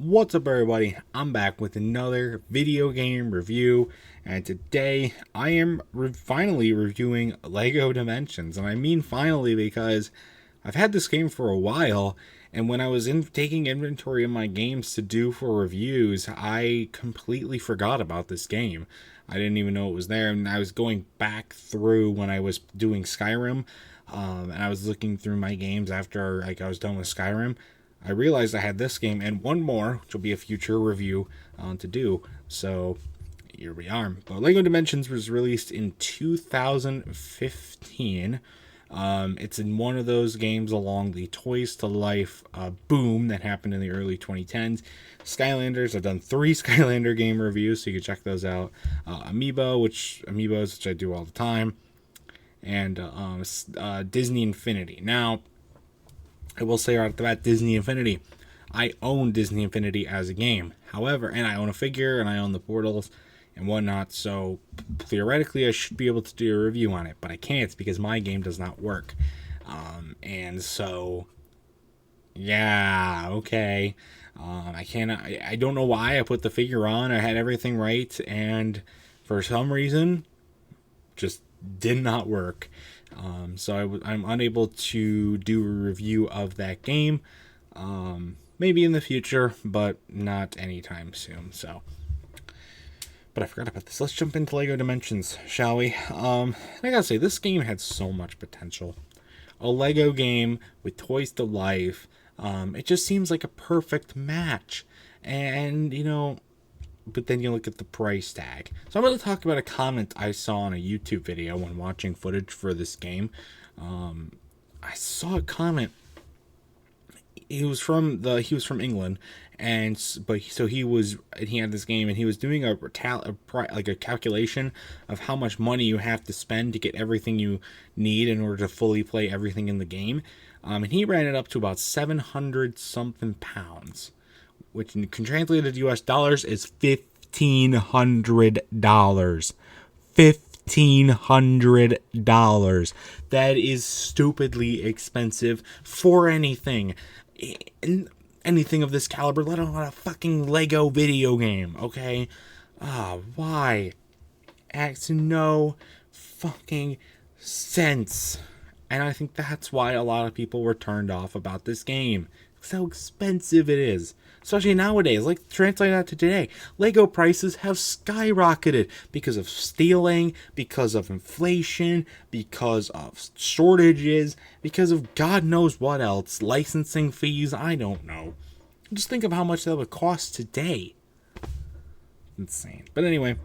What's up, everybody? I'm back with another video game review, and today I am finally reviewing LEGO Dimensions. And I mean finally because I've had this game for a while, and when I was taking inventory of my games to do for reviews, I completely forgot about this game. I didn't even know it was there, and I was going back through when I was doing Skyrim, and I was looking through my games after I was done with Skyrim. I realized I had this game and one more, which will be a future review to do. So here we are. But LEGO Dimensions was released in 2015. It's in one of those games along the Toys to Life boom that happened in the early 2010s. Skylanders, I've done 3 Skylander game reviews, so you can check those out. Amiibos, which I do all the time, and Disney Infinity. Now, I will say right off the bat, Disney Infinity. I own Disney Infinity as a game. However, and I own a figure, and I own the portals and whatnot, so theoretically I should be able to do a review on it, but I can't because my game does not work. And so, yeah, okay. I cannot, I don't know why I put the figure on. I had everything right, and for some reason, just did not work. So I'm unable to do a review of that game. Maybe in the future, but not anytime soon. But I forgot about this. Let's jump into LEGO Dimensions, shall we? I gotta say, this game had so much potential. A LEGO game with Toys to Life. It just seems like a perfect match. And, but then you look at the price tag. So I'm going to talk about a comment I saw on a YouTube video when watching footage for this game. I saw a comment. He was from England, he had this game, and he was doing a calculation of how much money you have to spend to get everything you need in order to fully play everything in the game. And he ran it up to about 700 something pounds, which translated to US dollars is $1,500. $1,500. That is stupidly expensive for anything. Anything of this caliber, let alone a fucking LEGO video game, okay? Why? Makes no fucking sense. And I think that's why a lot of people were turned off about this game. It's how expensive it is. Especially nowadays, like translate that to today. LEGO prices have skyrocketed because of stealing, because of inflation, because of shortages, because of God knows what else. Licensing fees, I don't know. Just think of how much that would cost today. Insane. But anyway,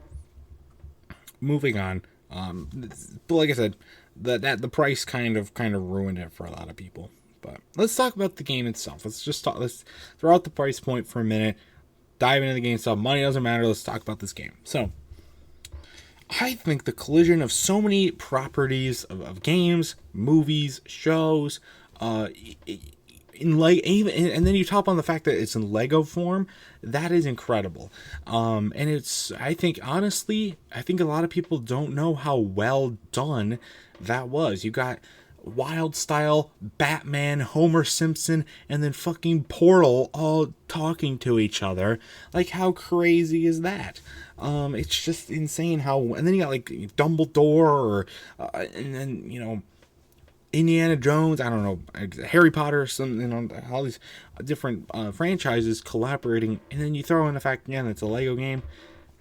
moving on. But like I said, the price kind of ruined it for a lot of people. But let's talk about the game itself. Let's throw out the price point for a minute. Dive into the game itself. Money doesn't matter. Let's talk about this game. So, I think the collision of so many properties of games, movies, shows, and then you top on the fact that it's in Lego form. That is incredible. And I think a lot of people don't know how well done that was. You got Wild Style, Batman, Homer Simpson, and then fucking Portal all talking to each other. Like, how crazy is that? It's just insane how. And then you got like Dumbledore, and then Indiana Jones. I don't know, Harry Potter. All these different franchises collaborating, and then you throw in the fact again it's a Lego game.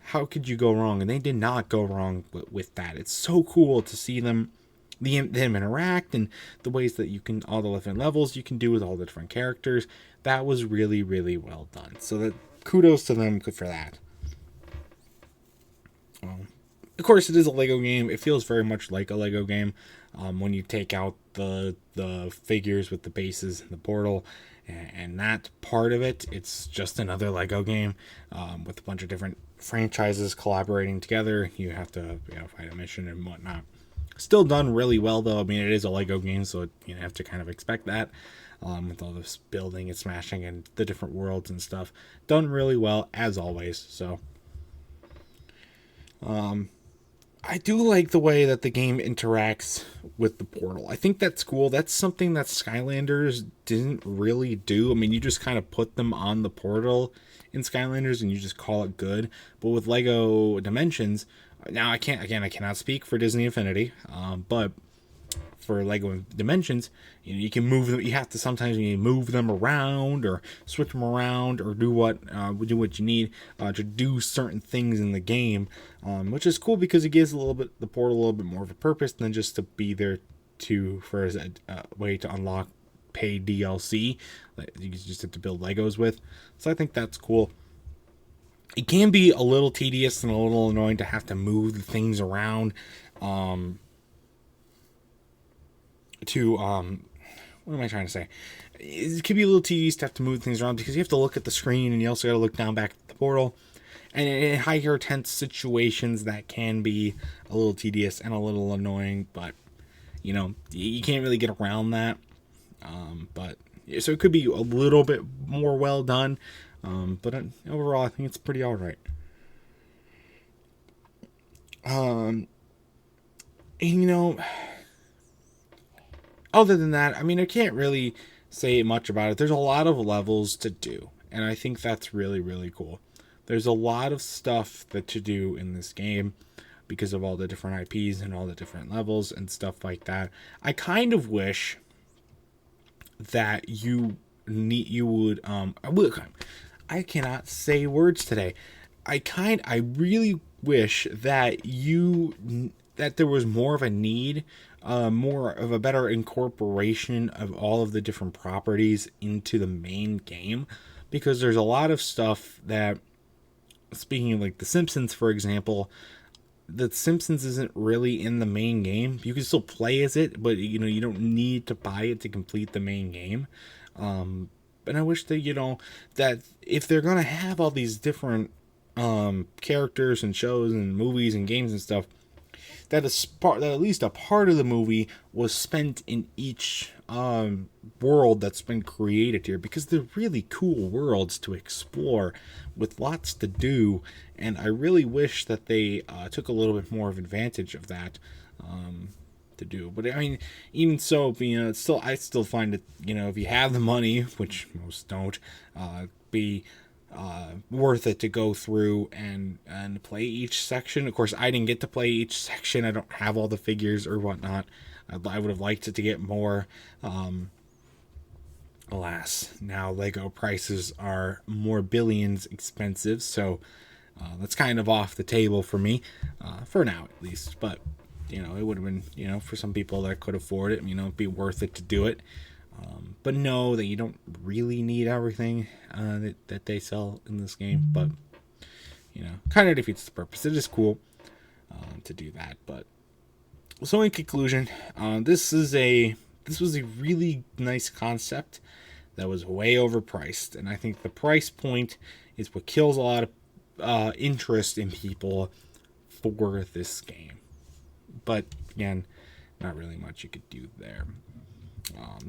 How could you go wrong? And they did not go wrong with that. It's so cool to see them interact, and the ways that you can, all the different levels you can do with all the different characters. That was really, really well done. So that kudos to them for that. Of course, it is a Lego game. It feels very much like a Lego game when you take out the figures with the bases and the portal and that part of it. It's just another Lego game with a bunch of different franchises collaborating together. You have to fight a mission and whatnot. Still done really well, though. I mean, it is a Lego game, so you have to kind of expect that with all this building and smashing and the different worlds and stuff. Done really well, as always. So, I do like the way that the game interacts with the portal. I think that's cool. That's something that Skylanders didn't really do. I mean, you just kind of put them on the portal in Skylanders and you just call it good. But with Lego Dimensions, now I cannot speak for Disney Infinity, but for Lego Dimensions, you can move them. You have to sometimes move them around or switch them around or do what you need to do certain things in the game, which is cool because it gives the portal a little bit more of a purpose than just to be there for as a way to unlock paid DLC that you just have to build Legos with. So I think that's cool. It can be a little tedious and a little annoying to have to move the things around. What am I trying to say? It could be a little tedious to have to move things around because you have to look at the screen and you also got to look down back at the portal. And in higher tense situations, that can be a little tedious and a little annoying, but you can't really get around that. But so it could be a little bit more well done. But overall, I think it's pretty all right. And other than that, I mean, I can't really say much about it. There's a lot of levels to do, and I think that's really, really cool. There's a lot of stuff to do in this game because of all the different IPs and all the different levels and stuff like that. I kind of wish that I cannot say words today. I really wish that there was more of a need, more of a better incorporation of all of the different properties into the main game, because there's a lot of stuff that, speaking of like The Simpsons, for example, The Simpsons isn't really in the main game. You can still play as it, but you don't need to buy it to complete the main game. And I wish that that if they're gonna have all these different characters and shows and movies and games and stuff, that at least a part of the movie was spent in each world that's been created here, because they're really cool worlds to explore with lots to do, and I really wish that they took a little bit more of advantage of that to do. But I mean, even so, I still find it, if you have the money, which most don't, be worth it to go through and play each section. Of course, I didn't get to play each section. I don't have all the figures or whatnot. I would have liked it to get more. Alas, now Lego prices are more billions expensive, so that's kind of off the table for me, for now at least. But it would have been, for some people that could afford it, it'd be worth it to do it. But know that you don't really need everything that they sell in this game. But kind of defeats the purpose. It is cool to do that. But so in conclusion, this was a really nice concept that was way overpriced, and I think the price point is what kills a lot of interest in people for this game. But again, not really much you could do there.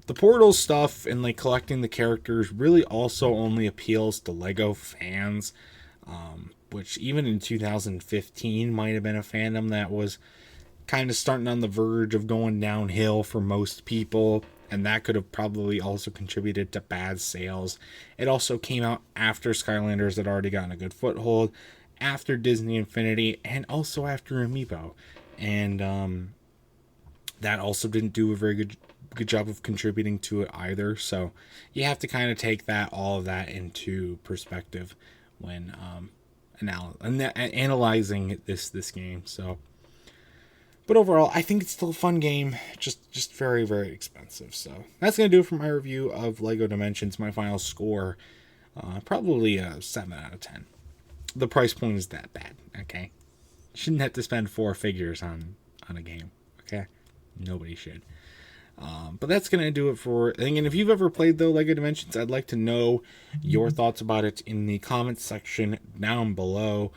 The portal stuff and like collecting the characters really also only appeals to Lego fans, which even in 2015 might have been a fandom that was kind of starting on the verge of going downhill for most people, and that could have probably also contributed to bad sales. It also came out after Skylanders had already gotten a good foothold, after Disney Infinity, and also after Amiibo, and that also didn't do a very good job of contributing to it either. So you have to kind of take all of that into perspective when analyzing this game. So, but overall, I think it's still a fun game, just very, very expensive. So that's gonna do it for my review of Lego Dimensions. My final score, probably a 7 out of 10. The price point is that bad. Okay, shouldn't have to spend 4 figures on a game. Okay, nobody should. But that's going to do it for it. And if you've ever played the Lego Dimensions, I'd like to know your thoughts about it in the comments section down below.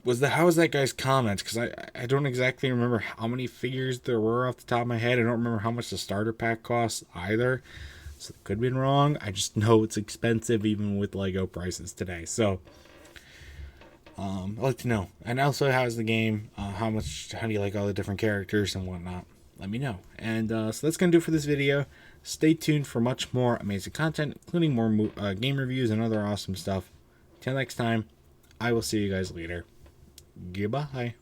How was that guy's comment? Because I don't exactly remember how many figures there were off the top of my head. I don't remember how much the starter pack costs either. So it could have been wrong. I just know it's expensive even with Lego prices today. So I'd like to know. And also, how's the game? How do you like all the different characters and whatnot? Let me know. And so that's going to do it for this video. Stay tuned for much more amazing content, including more game reviews and other awesome stuff. Till next time, I will see you guys later. Goodbye.